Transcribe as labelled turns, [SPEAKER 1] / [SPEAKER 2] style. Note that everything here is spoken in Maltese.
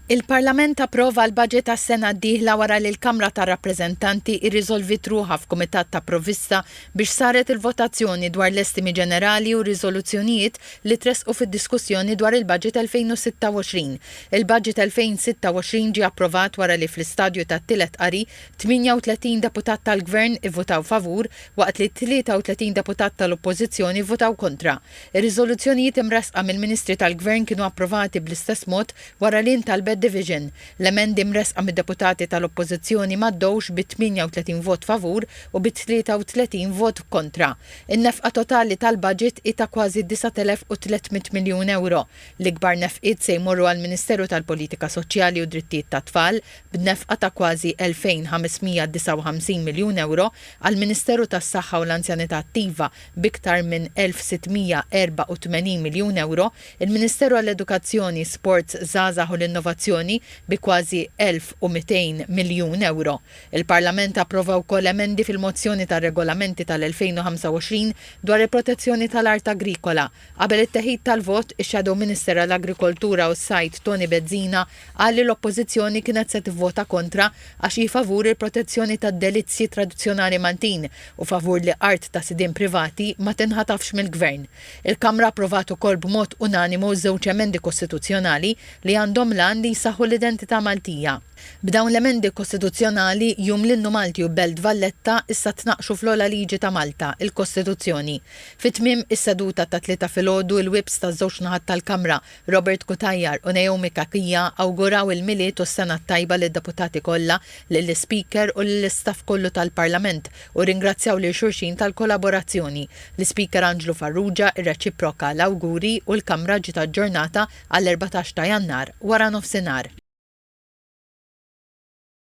[SPEAKER 1] Il-Parlament approva l-budget tas-sena d-dieħla wara li l-Kamra tar-Rappreżentanti irriżolvit ruħha f'Kumitat ta' Provvista biex saret il-votazzjoni dwar l-estimi ġenerali u riżoluzzjonijiet li tresqu fid-diskussjoni dwar il-budget 2026. Il-budget 2026 ġie approvat wara li fl-istadju tat-tielet qari 38 deputat tal-Gvern ivvotaw favur waqt li 33 deputat tal-Oppożizzjoni votaw kontra. Ir-riżoluzzjonijiet imresqa mill-Ministri tal-Gvern kienu approvati bl-istess mod wara li intalbet division. L-emendi mresqa mid-deputati tal-Oppożizzjoni m'għaddewx bi 38 vot favur u bi 33 vot kontra. In-nefqa totali tal-budget ta' kważi 9,300 miljun euro. L-ikbar nefqiet se jmorru għall-Ministeru tal-Politika Soċjali u Drittijiet tat-Tfal b'nefqa ta' kważi 2,559 miljun euro, għall-Ministeru tas-Saħħa u l-Anzjanità Attiva b'iktar minn 1,684 miljun euro, il-Ministeru għall-Edukazzjoni, Sports, Żgħażagħ u l-Innovazzjoni bi kważi 1,200 miljun euro. Il-Parlament approva wkoll emendi fil-mozzjoni tar-regolamenti tal-2025 dwar il-protezzjoni tal-art agrikola. Qabel it-teħid tal-vot, ix-Shadow Minister għall-Agrikoltura u s-Sajt Tony Bezzina qal li l-Oppożizzjoni kienet se tivvota kontra għax jifavur il-protezzjoni tad-delizzji tradizzjonali Maltin u favur li art ta' sidien privati ma tinħatafx mill-Gvern. Il-Kamra approvat ukoll b'mod unanimu żewġ emendi kostituzzjonali li għandhom lan li jsaħħu l-identità Maltija. B'dawn l-emendi kostituzzjonali jum l-innu Malti u Belt Valletta issa tnaqxu fl-ola liġi ta' Malta, il-Kostituzzjoni. Fit-tmiem is-seduta ta' 3 filgħodu il-wibs ta' żewġ naħat tal-Kamra, Robert Kutajjar u Naomi Kakija awguraw il-miliet u s-sena tajba lid-deputati kollha, lill-Speaker u lill-istaff kollu tal-Parlament u ringrazzjaw lil xulxin tal-kollaborazzjoni. L-Speaker Angelo Farrugia irreċiproka l-awguri u l-Kamra ġiet aġġornata għall-14 ta' Jannar wara nofsinhar.